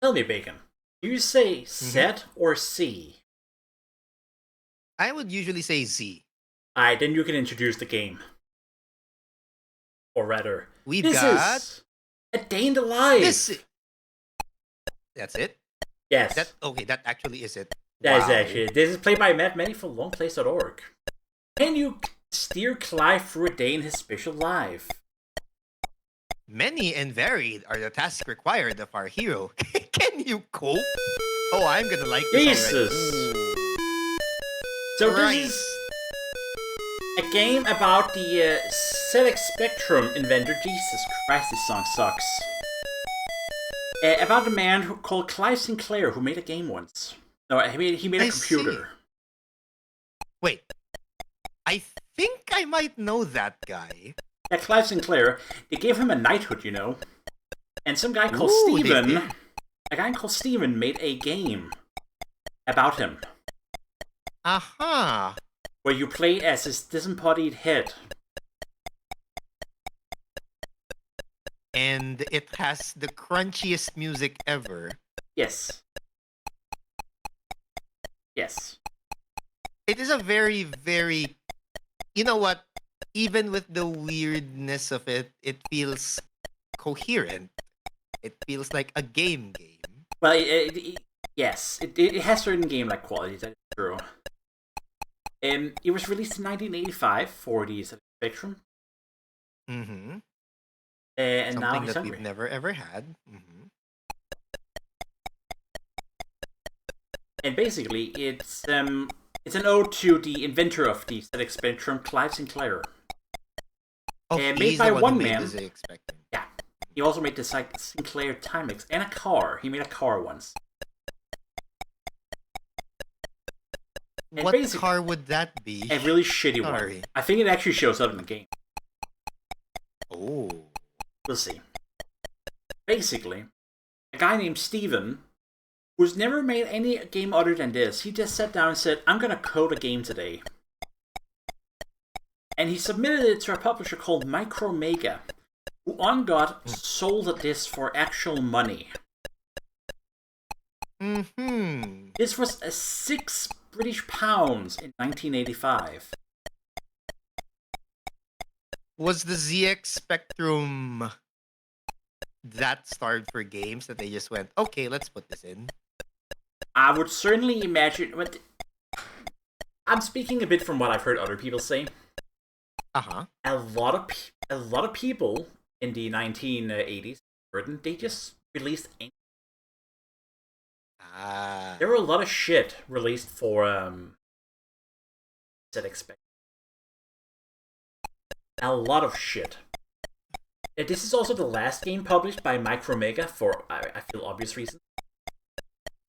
Tell me, Bacon. Do you say hmm Z or C? I would usually say Z. Alright, then you can introduce the game. Or rather, We've this got is a day in the this. life. That's it. Yes, That okay. That actually is it. that is Wow. actually. This is played by Matt Many for longplays.org. Can you steer Clive through a day in his special life? Many and varied are the tasks required of our hero. Can you cope? Oh, I'm gonna like this already. Jesus! Ooh. So this Right. is a game about the ZX Spectrum inventor. Jesus Christ, this song sucks. About a man called Clive Sinclair who made a game once. No, he made a I see. computer. Wait. I think I might know that guy. Yeah, Clive Sinclair. They gave him a knighthood, you know. And some guy called Ooh, they Steven. did. A guy called Steven made a game about him, Aha. where you play as his disembodied head. And it has the crunchiest music ever. Yes. Yes. It is a very, very. You know what? Even with the weirdness of it, it feels coherent. It feels like a game. Well, yes, it has certain game-like qualities. That's true. It was released in 1985 for the Spectrum, Mm-hmm. and now Something he's that we've hungry. never ever had. Mm-hmm. And basically, it's an ode to the inventor of the ZX Spectrum, Clive Sinclair. Oh, Made he's by the one who one made man. this expecting. Yeah. He also made the Sinclair Timex and a car. He made a car once. And What basically, car would that be? a really shitty one. Sorry. I think it actually shows up in the game. Oh. We'll see. Basically, a guy named Steven, who's never made any game other than this, he just sat down and said, I'm gonna code a game today. And he submitted it to a publisher called Micromega, who on God sold this for actual money. Mm-hmm. This was a £6 in 1985. Was the ZX Spectrum that starved for games that they just went, okay, let's put this in? I would certainly imagine. But I'm speaking a bit from what I've heard other people say. Uh-huh. A lot of people in the 1980s, Britain, they just released. Ah. There were a lot of shit released for ZX. A lot of shit. This is also the last game published by Micromega for I feel obvious reasons.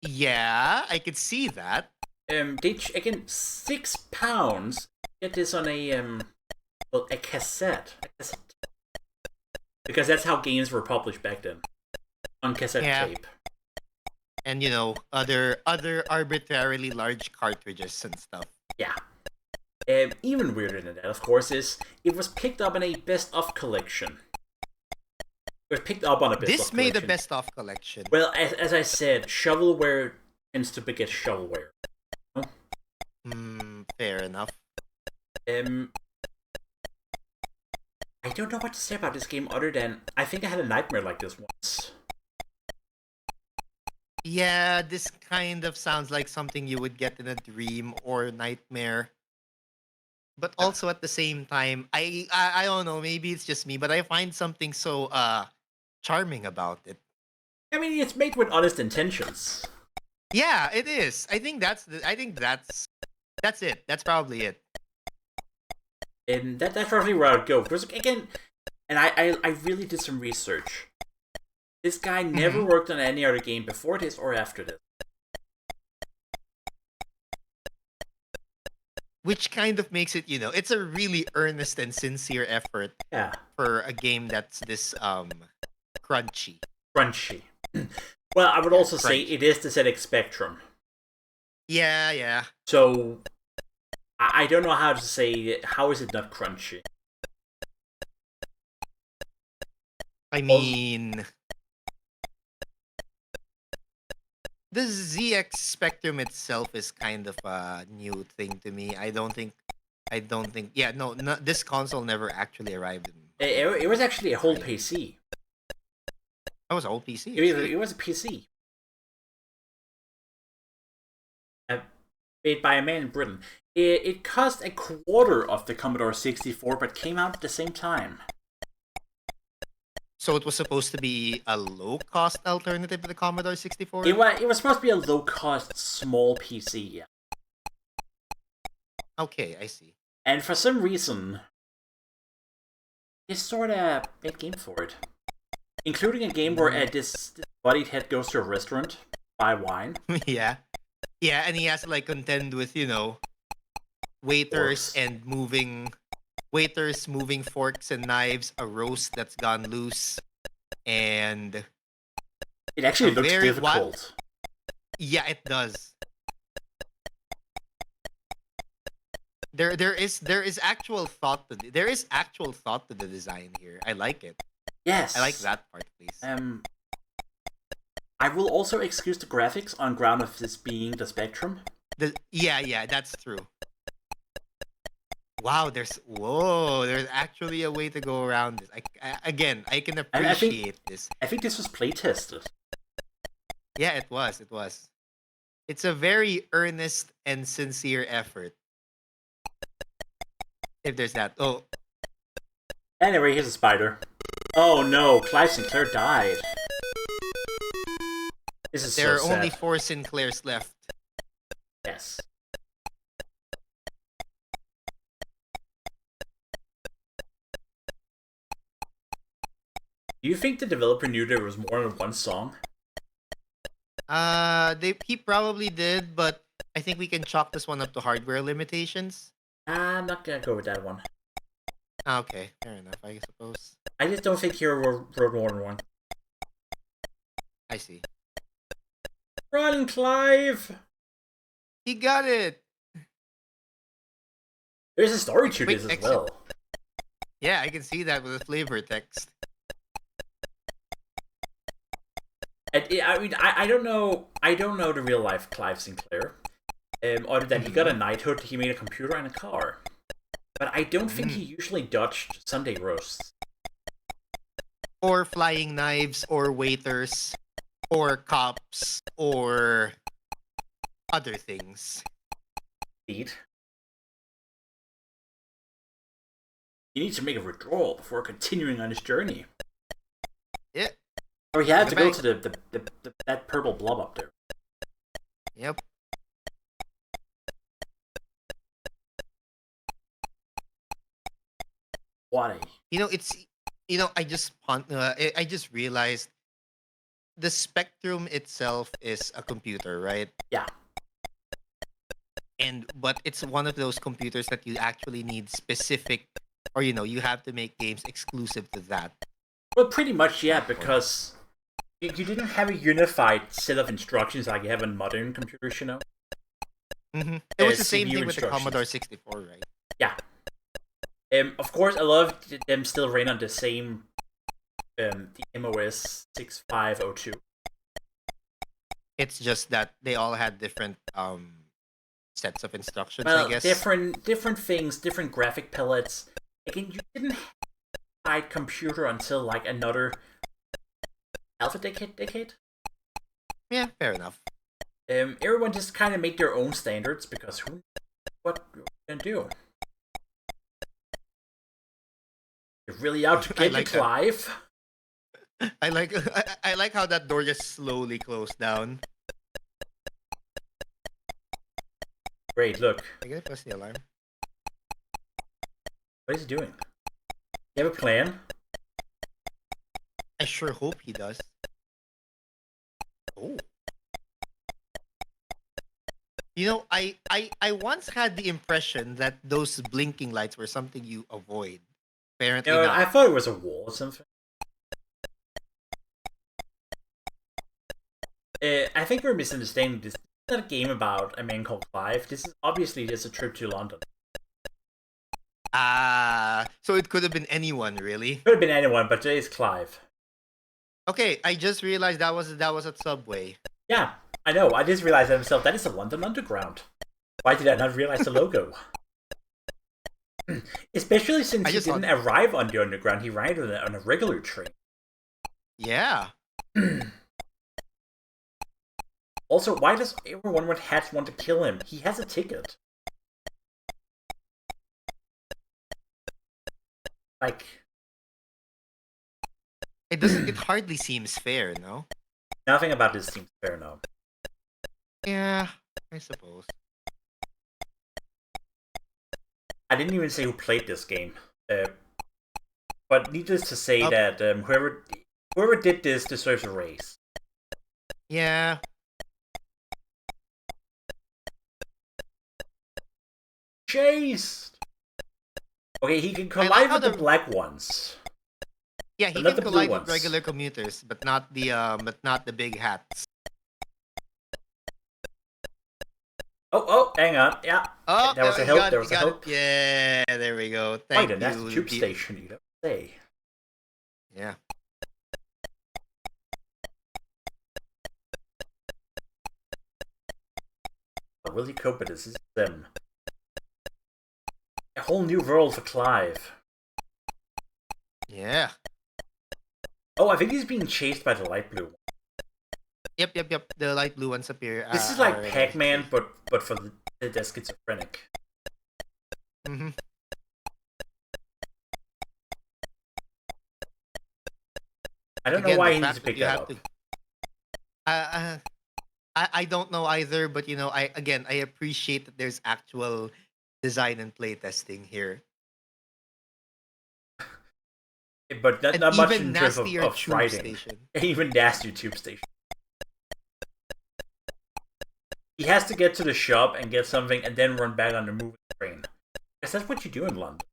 Yeah, I could see that. They again £6. Get this on a cassette, because that's how games were published back then, on cassette tape. And other arbitrarily large cartridges and stuff. Yeah. Even weirder than that, of course, is it was picked up in a best-of collection. It was picked up on a best-of collection. This made a best-of collection. Well, as I said, shovelware tends to beget shovelware. Fair enough. I don't know what to say about this game other than I think I had a nightmare like this once. Yeah, this kind of sounds like something you would get in a dream or nightmare. But also at the same time, I don't know, maybe it's just me, but I find something so charming about it. I mean, it's made with honest intentions. Yeah, it is. I think that's it. That's probably it. And that's roughly where I'd go. Because again, and I really did some research. This guy never worked on any other game before this or after this. Which kind of makes it, it's a really earnest and sincere effort. Yeah. For a game that's this crunchy. Crunchy. Well, I would also say it is the ZX Spectrum. Yeah. So I don't know how to say how is it not crunchy. I mean, the ZX Spectrum itself is kind of a new thing to me. I don't think. Yeah, no, this console never actually arrived in It was actually a whole China. PC. That was an old PC. It was a PC made by a man in Britain. It cost a quarter of the Commodore 64, but came out at the same time. So it was supposed to be a low-cost alternative to the Commodore 64? It was supposed to be a low-cost, small PC, yeah. Okay, I see. And for some reason, they sort of made games for it. Including a game where this bodied head goes to a restaurant, buy wine. Yeah. Yeah, and he has to like contend with, waiters Forks. and moving forks and knives, a roast that's gone loose, and It actually a looks very difficult. yeah, it does. There is actual thought to the design here. I like it. Yes. I like that part, please. I will also excuse the graphics on ground of this being the Spectrum. Yeah, that's true. Wow, there's actually a way to go around this. I can appreciate this. I think this was playtested. Yeah, it was. It's a very earnest and sincere effort. If there's that. Oh, Anyway, here's a spider. Oh no, Clive Sinclair died. This is there so are sad. only 4 Sinclairs left. Yes. Do you think the developer knew there was more than one song? He probably did, but I think we can chalk this one up to hardware limitations. I'm not gonna go with that one. Okay, fair enough, I suppose. I just don't think Hero wrote more than one. I see. Run, Clive! He got it. There's a story to Wait, this as exit. well. Yeah, I can see that with the flavor text. I mean, I don't know. I don't know the real life Clive Sinclair. Other than he got a knighthood, he made a computer and a car. But I don't think he usually dodged Sunday roasts. Or flying knives, or waiters, or cops, or other things. Indeed. He needs to make a withdrawal before continuing on his journey. Yeah. Or he had to go Back. to that purple blob up there. Yep. What a... I just realized the Spectrum itself is a computer, right? Yeah. But it's one of those computers that you actually need specific, or you have to make games exclusive to that. Well, pretty much, yeah, because you didn't have a unified set of instructions like you have in modern computers, you know? It was the same CPU thing with the instructions. Commodore 64, right? Yeah. Of course, a lot of them still ran on the same, the MOS 6502. It's just that they all had different sets of instructions, Well, I guess. different things, different graphic palettes. Again, you didn't have a unified computer until like another alpha decade. Yeah, fair enough. Everyone just kind of made their own standards because what you gonna do? You're really out to get like you, that. Clive. I like how that door just slowly closed down. Great, look. I gotta press the alarm. What is he doing? You have a plan? I sure hope he does. Oh. I once had the impression that those blinking lights were something you avoid. Apparently You know, not. I thought it was a wall or something. I think we're misunderstanding this. This is not a game about a man called Clive. This is obviously just a trip to London. So it could have been anyone, really. Could have been anyone, but today is Clive. Okay, I just realized that was at Subway. Yeah, I know. I just realized that myself. That is the London Underground. Why did I not realize the logo? Especially since he didn't arrive on the Underground. He arrived on a regular train. Yeah. Also, why does everyone with hats want to kill him? He has a ticket. Like, it hardly seems fair, no? Nothing about this seems fair, no. Yeah, I suppose. I didn't even say who played this game. But needless to say that whoever did this deserves a raise. Yeah. Chased! Okay, he can collide with the black ones. Yeah, he can collide with regular commuters, but not the big hats. Oh, hang on. Yeah. Oh, there was a help. There was a help. Yeah, there we go. Thank you. That's the tube station, you don't say. Yeah. How will he cope with this? This is them. A whole new world for Clive. Yeah. Oh, I think he's being chased by the light blue one. Yep. The light blue ones appear. This is like Pac-Man, but for the schizophrenic. Mm-hmm. I don't know why he needs to pick that up. I don't know either, but I appreciate that there's actual design and play testing here. But not much in terms of writing. Even nastier tube station. He has to get to the shop and get something and then run back on the moving train. Because that's what you do in London.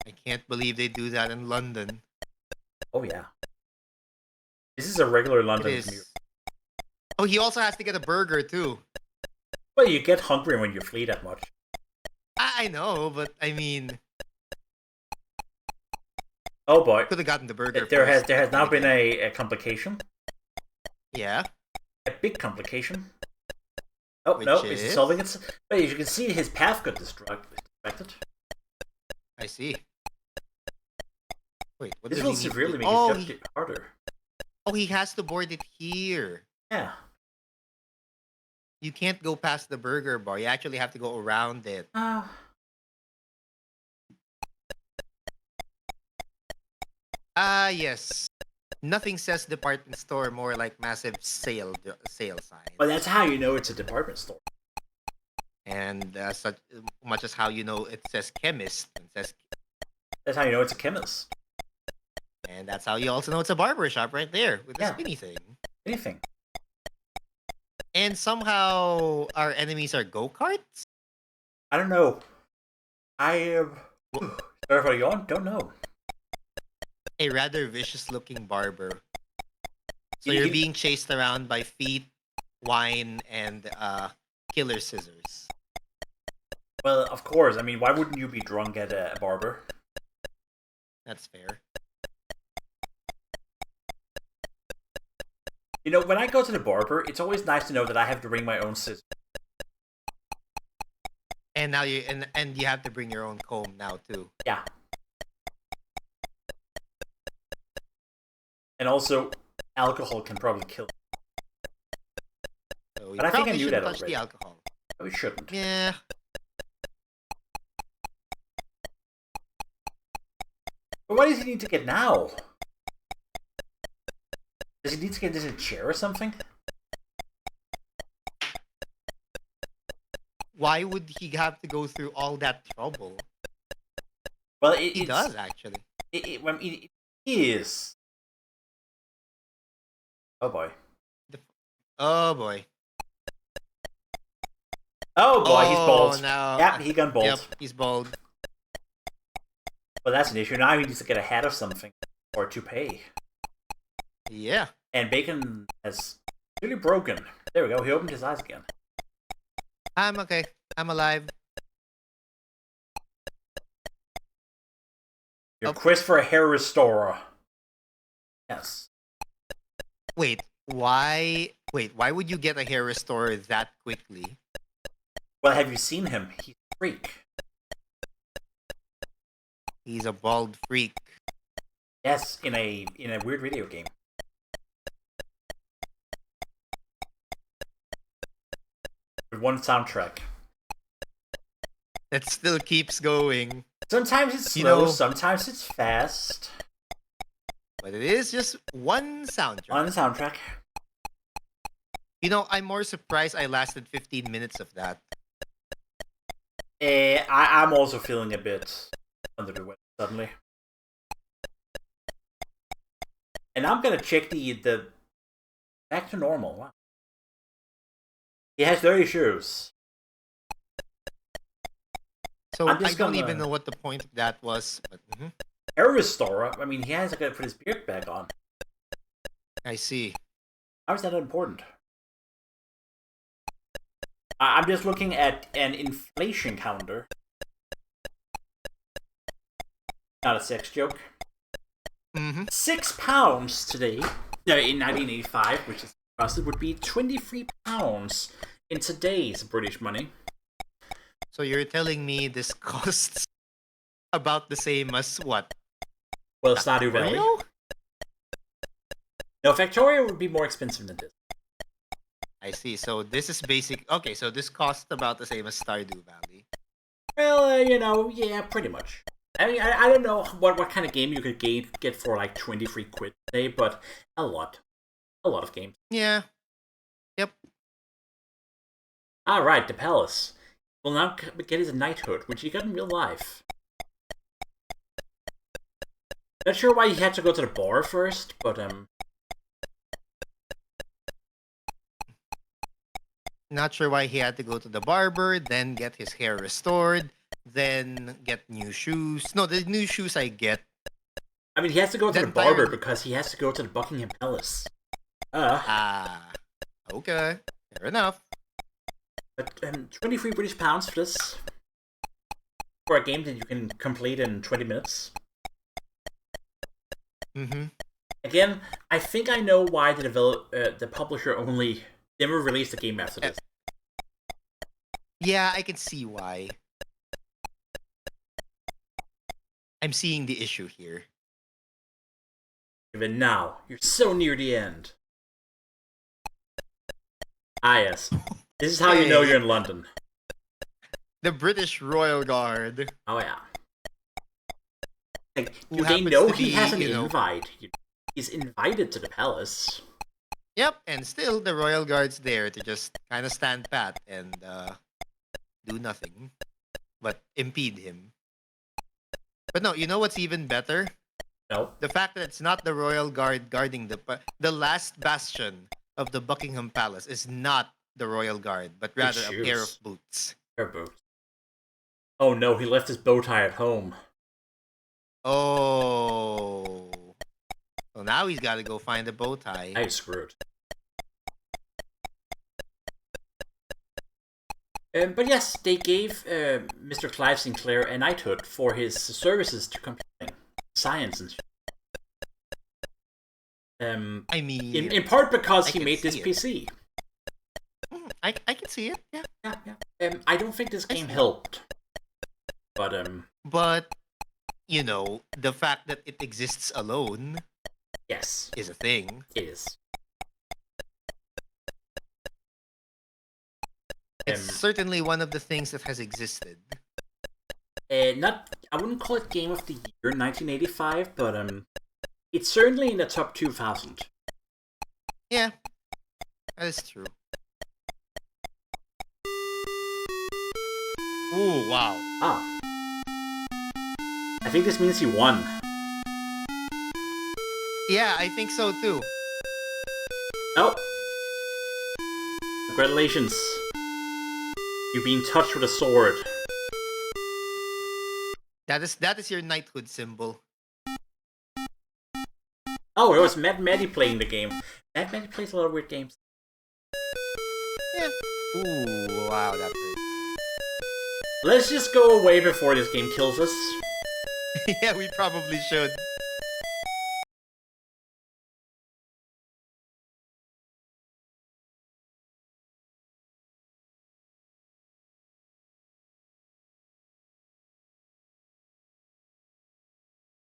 I can't believe they do that in London. Oh, yeah. This is a regular London commute. Oh, he also has to get a burger, too. Well, you get hungry when you flee that much. I know, but I mean... Oh boy. Could have gotten the burger There has now been a complication. Yeah? A big complication. Oh, no, he's solving it. But as you can see, his path got distracted. I see. Wait, what this does will he need severely to make his job harder. Oh, he has to board it here. Yeah. You can't go past the burger bar. You actually have to go around it. Yes. Nothing says department store more like massive sale sign. Well, that's how you know it's a department store. And such much as how you know it says chemist. That's how you know it's a chemist. And that's how you also know it's a barber shop right there with the spinny thing. Anything. And somehow our enemies are go-karts? I don't know. I am... Sorry for yawn? Don't know. A rather vicious-looking barber. So you're being chased around by feet, wine, and killer scissors. Well, of course. I mean, why wouldn't you be drunk at a barber? That's fair. You know, when I go to the barber, it's always nice to know that I have to bring my own scissors. And now you have to bring your own comb now too. Yeah. And also, alcohol can probably kill you. So but I think I knew that already. The alcohol. We shouldn't. Yeah. But why does he need to get now? Does he need to get this in a chair or something? Why would he have to go through all that trouble? Well, he does actually. It is. Oh boy. Oh boy. Oh boy, he's bald. No. Yeah, he gone bald. Yep, he's bald. Well, that's an issue. Now he needs to get a hat of something. Or to pay. Yeah. And Bacon has really broken. There we go, he opened his eyes again. I'm okay. I'm alive. Your quest for a hair restorer. Yes. Wait, why? Wait, why would you get a hair restorer that quickly? Well, have you seen him? He's a freak. He's a bald freak. Yes, in a weird video game. With one soundtrack. That still keeps going. Sometimes it's slow, sometimes it's fast. But it is just one soundtrack. On the soundtrack. You know, I'm more surprised I lasted 15 minutes of that. I'm also feeling a bit under the weather suddenly. And I'm gonna check the back to normal. Wow. He has dirty shoes. So I don't even know what the point of that was. But, Hair restorer? I mean, he has to put his beard back on. I see. How is that important? I'm just looking at an inflation counter. Not a sex joke. £6 today, in 1985, which is it would be £23 in today's British money. So you're telling me this costs about the same as what? Well, Stardew Valley. No, Factorio would be more expensive than this. I see. So this is basic. Okay, so this costs about the same as Stardew Valley. Well, yeah, pretty much. I mean, I don't know what kind of game you could get for like 23 quid today, but a lot of games. Yeah. Yep. All right, the palace will now get his knighthood, which he got in real life. Not sure why he had to go to the bar first, but Not sure why he had to go to the barber, then get his hair restored, then get new shoes. No, the new shoes I get. I mean, he has to go to the barber because he has to go to the Buckingham Palace. Okay. Fair enough. But 23 British pounds for this. For a game that you can complete in 20 minutes. Again, I think I know why the publisher only never released the game after this. Yeah, I can see why. I'm seeing the issue here. Even now, you're so near the end. Ah, yes. This is how you know you're in London. The British Royal Guard. Oh, yeah. Like, do they know he has an invite? He's invited to the palace. Yep, and still the Royal Guard's there to just kind of stand pat and do nothing but impede him. But no, you know what's even better? No. The fact that it's not the Royal Guard guarding the last bastion of the Buckingham Palace is not the Royal Guard, but rather a pair of boots. Pair of boots. Oh no, he left his bow tie at home. Oh. Well, now he's got to go find a bow tie. I'm screwed. But yes, they gave Mr. Clive Sinclair a knighthood for his services to computing, science, and I mean, in part because he made this PC. I can see it. Yeah. I don't think this game helped, but the fact that it exists alone, yes, is a thing. It is. It's certainly one of the things that has existed. I wouldn't call it Game of the Year 1985, but it's certainly in the top 2000. Yeah, that is true. Ooh, wow. Ah. I think this means he won. Yeah, I think so too. Oh. Congratulations. You've been touched with a sword. That is your knighthood symbol. Oh, it was Matt Matty playing the game. Matt Matty plays a lot of weird games. Yeah. Ooh, wow, that hurts. Let's just go away before this game kills us. Yeah, we probably should.